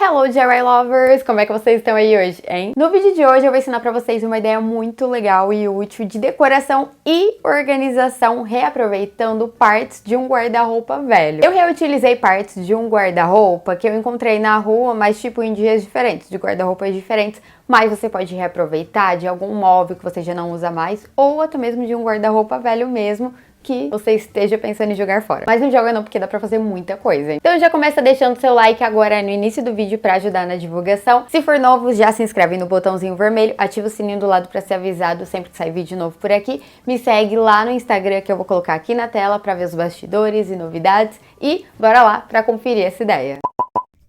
Hello DIY Lovers! Como é que vocês estão aí hoje, hein? No vídeo de hoje eu vou ensinar pra vocês uma ideia muito legal e útil de decoração e organização reaproveitando partes de um guarda-roupa velho. Eu reutilizei partes de um guarda-roupa que eu encontrei na rua, mas tipo em dias diferentes, de guarda-roupas diferentes, mas você pode reaproveitar de algum móvel que você já não usa mais ou até mesmo de um guarda-roupa velho mesmo, que você esteja pensando em jogar fora. Mas não joga não, porque dá pra fazer muita coisa. Então já começa deixando seu like agora no início do vídeo pra ajudar na divulgação. Se for novo, já se inscreve no botãozinho vermelho, ativa o sininho do lado pra ser avisado sempre que sair vídeo novo por aqui. Me segue lá no Instagram, que eu vou colocar aqui na tela pra ver os bastidores e novidades. E bora lá pra conferir essa ideia.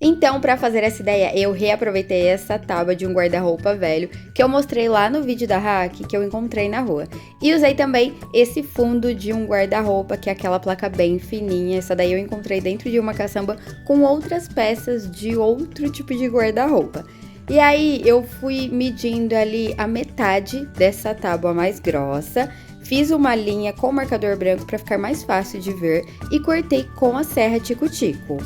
Então, para fazer essa ideia, eu reaproveitei essa tábua de um guarda-roupa velho que eu mostrei lá no vídeo da Hack, que eu encontrei na rua. E usei também esse fundo de um guarda-roupa, que é aquela placa bem fininha. Essa daí eu encontrei dentro de uma caçamba com outras peças de outro tipo de guarda-roupa. E aí, eu fui medindo ali a metade dessa tábua mais grossa. Fiz uma linha com marcador branco para ficar mais fácil de ver e cortei com a serra tico-tico.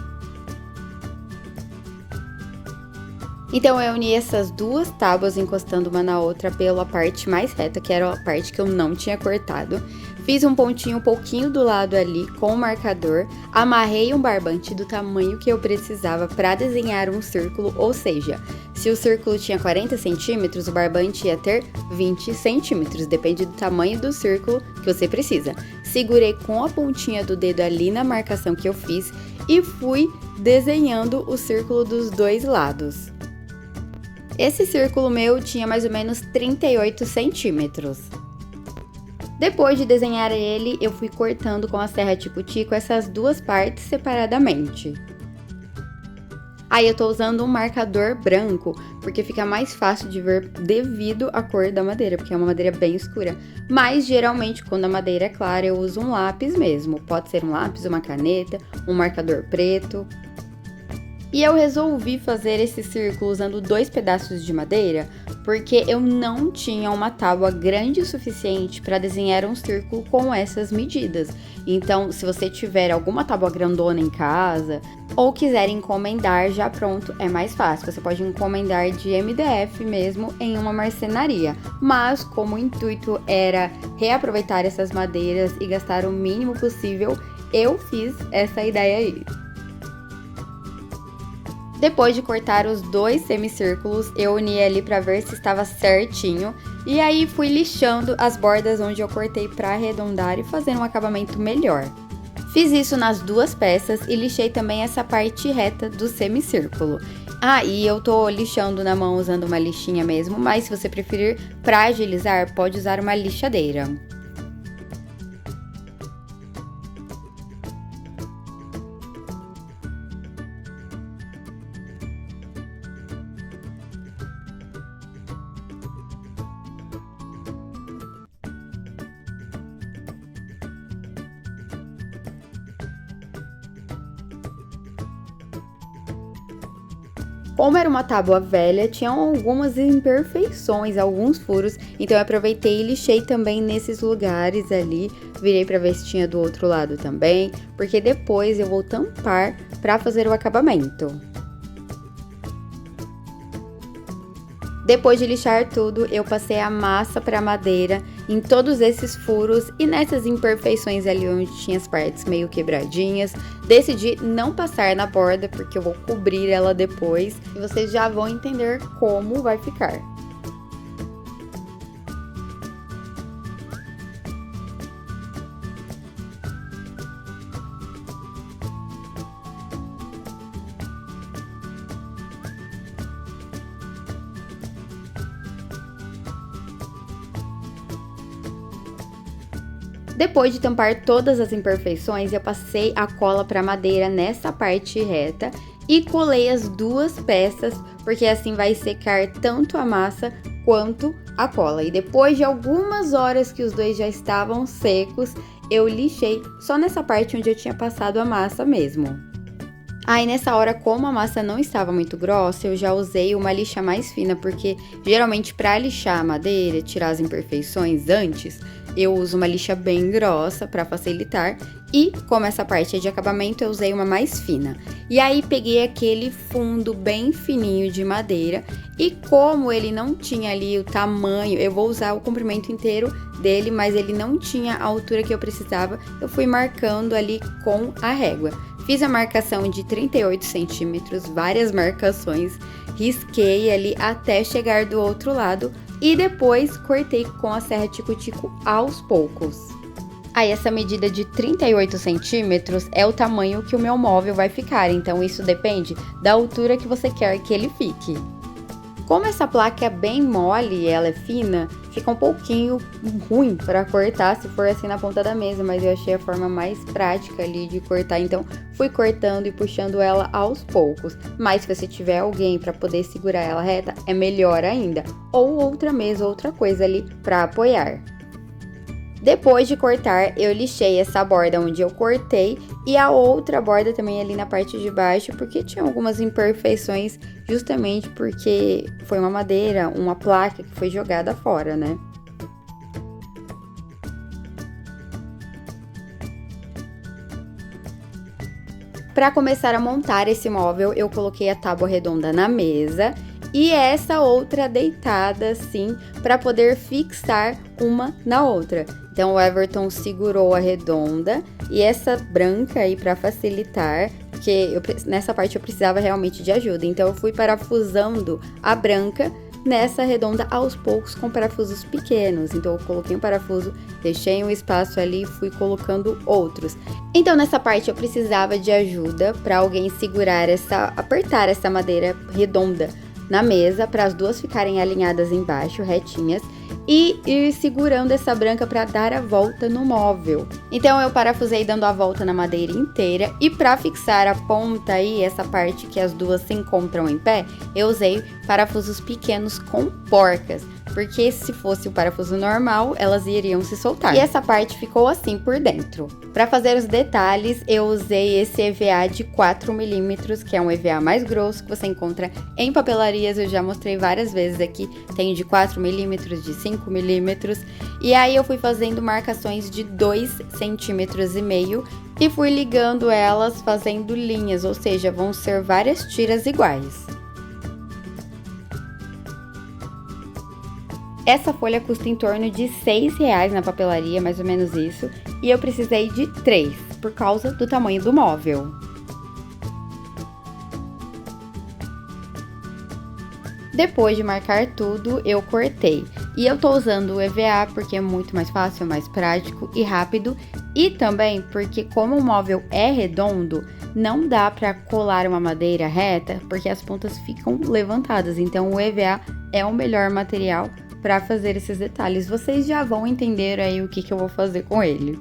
Então, eu uni essas duas tábuas encostando uma na outra pela parte mais reta, que era a parte que eu não tinha cortado. Fiz um pontinho um pouquinho do lado ali com o marcador, amarrei um barbante do tamanho que eu precisava para desenhar um círculo, ou seja, se o círculo tinha 40 centímetros, o barbante ia ter 20 centímetros, depende do tamanho do círculo que você precisa. Segurei com a pontinha do dedo ali na marcação que eu fiz e fui desenhando o círculo dos dois lados. Esse círculo meu tinha mais ou menos 38 centímetros. Depois de desenhar ele, eu fui cortando com a serra tico-tico essas duas partes separadamente. Aí eu tô usando um marcador branco, porque fica mais fácil de ver devido à cor da madeira, porque é uma madeira bem escura. Mas geralmente quando a madeira é clara eu uso um lápis mesmo, pode ser um lápis, uma caneta, um marcador preto. E eu resolvi fazer esse círculo usando 2 pedaços de madeira, porque eu não tinha uma tábua grande o suficiente para desenhar um círculo com essas medidas. Então, se você tiver alguma tábua grandona em casa, ou quiser encomendar já pronto, é mais fácil. Você pode encomendar de MDF mesmo em uma marcenaria. Mas, como o intuito era reaproveitar essas madeiras e gastar o mínimo possível, eu fiz essa ideia aí. Depois de cortar os 2 semicírculos, eu uni ali para ver se estava certinho. E aí fui lixando as bordas onde eu cortei para arredondar e fazer um acabamento melhor. Fiz isso nas 2 peças e lixei também essa parte reta do semicírculo. Ah, e eu tô lixando na mão usando uma lixinha mesmo, mas se você preferir para agilizar, pode usar uma lixadeira. Como era uma tábua velha, tinham algumas imperfeições, alguns furos, então eu aproveitei e lixei também nesses lugares ali, virei para ver se tinha do outro lado também, porque depois eu vou tampar para fazer o acabamento. Depois de lixar tudo, eu passei a massa para madeira em todos esses furos e nessas imperfeições ali onde tinha as partes meio quebradinhas. Decidi não passar na borda porque eu vou cobrir ela depois e vocês já vão entender como vai ficar. Depois de tampar todas as imperfeições, eu passei a cola para madeira nessa parte reta e colei as 2 peças, porque assim vai secar tanto a massa quanto a cola. E depois de algumas horas que os 2 já estavam secos, eu lixei só nessa parte onde eu tinha passado a massa mesmo. Aí nessa hora, como a massa não estava muito grossa, eu já usei uma lixa mais fina, porque geralmente para lixar a madeira, tirar as imperfeições antes, eu uso uma lixa bem grossa para facilitar. E como essa parte é de acabamento, eu usei uma mais fina. E aí peguei aquele fundo bem fininho de madeira. E como ele não tinha ali o tamanho, eu vou usar o comprimento inteiro dele, mas ele não tinha a altura que eu precisava, eu fui marcando ali com a régua. Fiz a marcação de 38 centímetros, várias marcações, risquei ali até chegar do outro lado e depois cortei com a serra tico-tico aos poucos. Aí essa medida de 38 centímetros é o tamanho que o meu móvel vai ficar, então isso depende da altura que você quer que ele fique. Como essa placa é bem mole e ela é fina, fica um pouquinho ruim para cortar se for assim na ponta da mesa, mas eu achei a forma mais prática ali de cortar, então fui cortando e puxando ela aos poucos. Mas se você tiver alguém para poder segurar ela reta, é melhor ainda, ou outra mesa, outra coisa ali para apoiar. Depois de cortar, eu lixei essa borda onde eu cortei e a outra borda também ali na parte de baixo, porque tinha algumas imperfeições, justamente porque foi uma madeira, uma placa que foi jogada fora, né? Para começar a montar esse móvel, eu coloquei a tábua redonda na mesa e essa outra deitada assim, para poder fixar uma na outra. Então o Everton segurou a redonda e essa branca aí para facilitar, porque nessa parte eu precisava realmente de ajuda. Então eu fui parafusando a branca nessa redonda aos poucos com parafusos pequenos. Então eu coloquei um parafuso, deixei um espaço ali e fui colocando outros. Então nessa parte eu precisava de ajuda para alguém segurar apertar essa madeira redonda na mesa para as duas ficarem alinhadas embaixo, retinhas, e ir segurando essa branca para dar a volta no móvel. Então eu parafusei dando a volta na madeira inteira e para fixar a ponta aí, essa parte que as duas se encontram em pé, eu usei parafusos pequenos com porcas, porque se fosse o parafuso normal, elas iriam se soltar. E essa parte ficou assim por dentro. Para fazer os detalhes, eu usei esse EVA de 4 milímetros, que é um EVA mais grosso, que você encontra em papelarias, eu já mostrei várias vezes aqui, tem de 4 milímetros, de 5 milímetros, e aí eu fui fazendo marcações de 2,5 centímetros e fui ligando elas fazendo linhas, ou seja, vão ser várias tiras iguais. Essa folha custa em torno de R$6 na papelaria, mais ou menos isso, e eu precisei de 3, por causa do tamanho do móvel. Depois de marcar tudo, eu cortei. E eu tô usando o EVA porque é muito mais fácil, mais prático e rápido, e também porque como o móvel é redondo, não dá para colar uma madeira reta, porque as pontas ficam levantadas, então o EVA é o melhor material para fazer esses detalhes. Vocês já vão entender aí o que eu vou fazer com ele.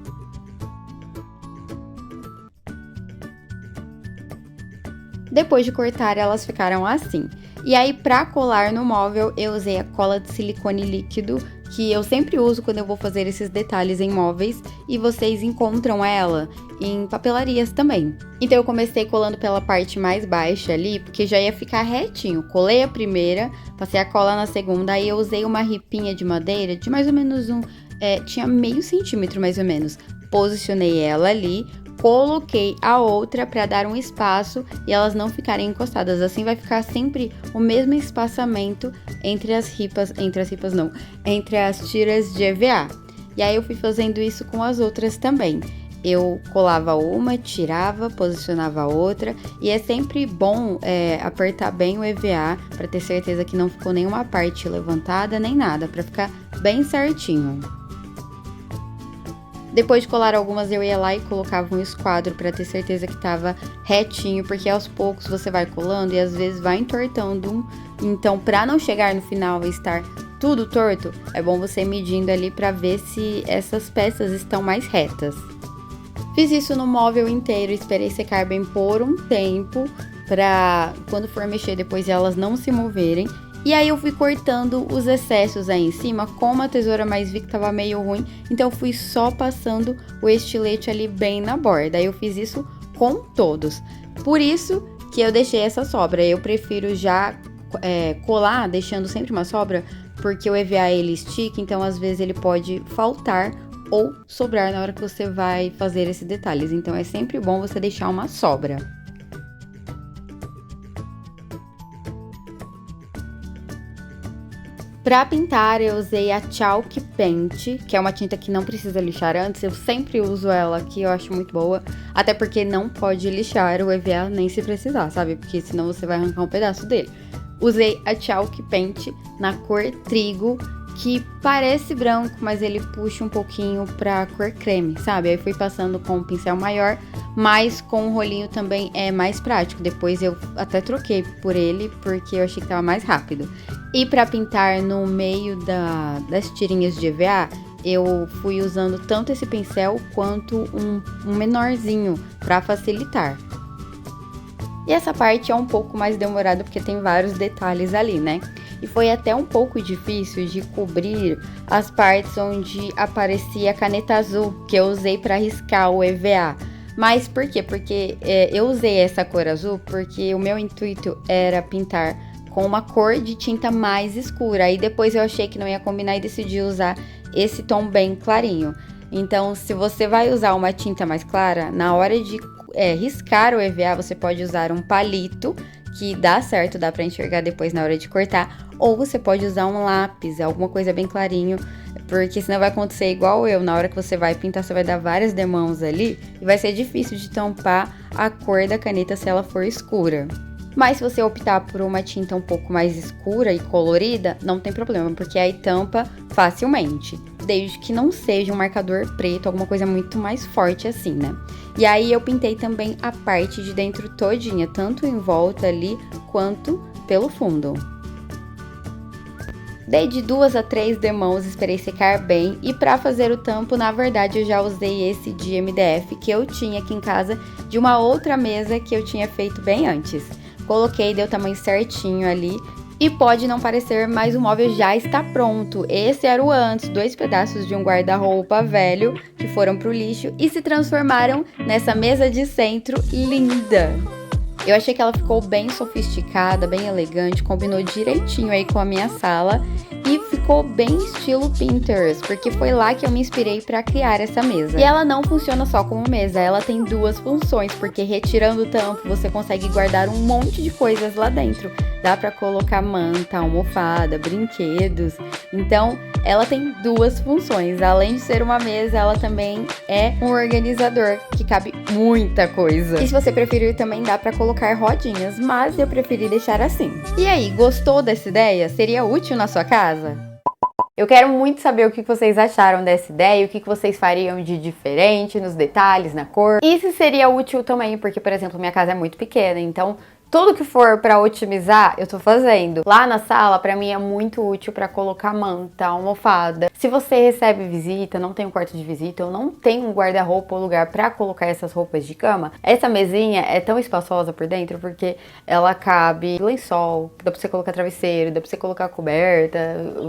Depois de cortar, elas ficaram assim. E aí, para colar no móvel, eu usei a cola de silicone líquido, que eu sempre uso quando eu vou fazer esses detalhes em móveis, e vocês encontram ela em papelarias também. Então eu comecei colando pela parte mais baixa ali, porque já ia ficar retinho. Colei a primeira, passei a cola na segunda, aí eu usei uma ripinha de madeira de mais ou menos tinha meio centímetro mais ou menos. Posicionei ela ali, coloquei a outra para dar um espaço e elas não ficarem encostadas. Assim vai ficar sempre o mesmo espaçamento entre as tiras de EVA. E aí eu fui fazendo isso com as outras também. Eu colava uma, tirava, posicionava a outra, e é sempre bom apertar bem o EVA para ter certeza que não ficou nenhuma parte levantada nem nada, para ficar bem certinho. Depois de colar algumas, eu ia lá e colocava um esquadro para ter certeza que estava retinho, porque aos poucos você vai colando e às vezes vai entortando Então, para não chegar no final e estar tudo torto, é bom você ir medindo ali para ver se essas peças estão mais retas. Fiz isso no móvel inteiro, esperei secar bem por um tempo, para quando for mexer depois elas não se moverem. E aí eu fui cortando os excessos aí em cima com uma tesoura, mas vi que tava meio ruim, então eu fui só passando o estilete ali bem na borda. Aí eu fiz isso com todos. Por isso que eu deixei essa sobra. Eu prefiro já colar, deixando sempre uma sobra, porque o EVA ele estica, então às vezes ele pode faltar ou sobrar na hora que você vai fazer esses detalhes. Então é sempre bom você deixar uma sobra. Pra pintar, eu usei a Chalk Paint, que é uma tinta que não precisa lixar antes. Eu sempre uso ela aqui, eu acho muito boa. Até porque não pode lixar o EVA nem se precisar, sabe? Porque senão você vai arrancar um pedaço dele. Usei a Chalk Paint na cor Trigo, que parece branco, mas ele puxa um pouquinho pra cor creme, sabe? Aí fui passando com um pincel maior, mas com o rolinho também é mais prático. Depois eu até troquei por ele, porque eu achei que tava mais rápido. E pra pintar no meio das tirinhas de EVA, eu fui usando tanto esse pincel quanto um menorzinho pra facilitar. E essa parte é um pouco mais demorada porque tem vários detalhes ali, né? E foi até um pouco difícil de cobrir as partes onde aparecia a caneta azul, que eu usei para riscar o EVA. Mas por quê? Porque eu usei essa cor azul porque o meu intuito era pintar com uma cor de tinta mais escura. Aí depois eu achei que não ia combinar e decidi usar esse tom bem clarinho. Então, se você vai usar uma tinta mais clara, na hora de riscar o EVA, você pode usar um palito, que dá certo, dá pra enxergar depois na hora de cortar, ou você pode usar um lápis, alguma coisa bem clarinho, porque senão vai acontecer igual eu, na hora que você vai pintar, você vai dar várias demãos ali, e vai ser difícil de tampar a cor da caneta se ela for escura. Mas se você optar por uma tinta um pouco mais escura e colorida, não tem problema, porque aí tampa facilmente. Desde que não seja um marcador preto, alguma coisa muito mais forte assim, né? E aí eu pintei também a parte de dentro todinha, tanto em volta ali, quanto pelo fundo. Dei de 2 a 3 demãos, esperei secar bem, e para fazer o tampo, na verdade, eu já usei esse de MDF que eu tinha aqui em casa, de uma outra mesa que eu tinha feito bem antes. Coloquei, deu o tamanho certinho ali, e pode não parecer, mas o móvel já está pronto. Esse era o antes, 2 pedaços de um guarda-roupa velho que foram pro lixo e se transformaram nessa mesa de centro linda. Eu achei que ela ficou bem sofisticada, bem elegante, combinou direitinho aí com a minha sala e ficou bem estilo Pinterest, porque foi lá que eu me inspirei para criar essa mesa. E ela não funciona só como mesa, ela tem 2 funções, porque retirando o tampo você consegue guardar um monte de coisas lá dentro. Dá para colocar manta, almofada, brinquedos. Então, ela tem 2 funções. Além de ser uma mesa, ela também é um organizador, que cabe muita coisa. E se você preferir, também dá para colocar rodinhas, mas eu preferi deixar assim. E aí, gostou dessa ideia? Seria útil na sua casa? Eu quero muito saber o que vocês acharam dessa ideia, o que vocês fariam de diferente nos detalhes, na cor. E se seria útil também, porque, por exemplo, minha casa é muito pequena, então tudo que for para otimizar, eu tô fazendo. Lá na sala, para mim é muito útil para colocar manta, almofada. Se você recebe visita, não tem um quarto de visita, ou não tem um guarda-roupa ou lugar para colocar essas roupas de cama, essa mesinha é tão espaçosa por dentro porque ela cabe lençol, dá pra você colocar travesseiro, dá pra você colocar coberta,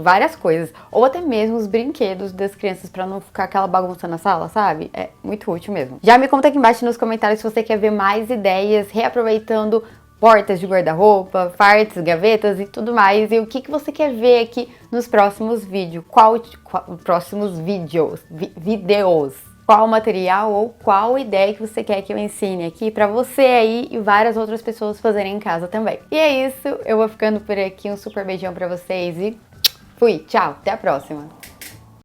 várias coisas. Ou até mesmo os brinquedos das crianças para não ficar aquela bagunça na sala, sabe? É muito útil mesmo. Já me conta aqui embaixo nos comentários se você quer ver mais ideias reaproveitando portas de guarda-roupa, fartos, gavetas e tudo mais. E o que você quer ver aqui nos próximos vídeos? Próximos vídeos? Qual material ou qual ideia que você quer que eu ensine aqui pra você aí e várias outras pessoas fazerem em casa também. E é isso, eu vou ficando por aqui. Um super beijão pra vocês e fui, tchau, até a próxima!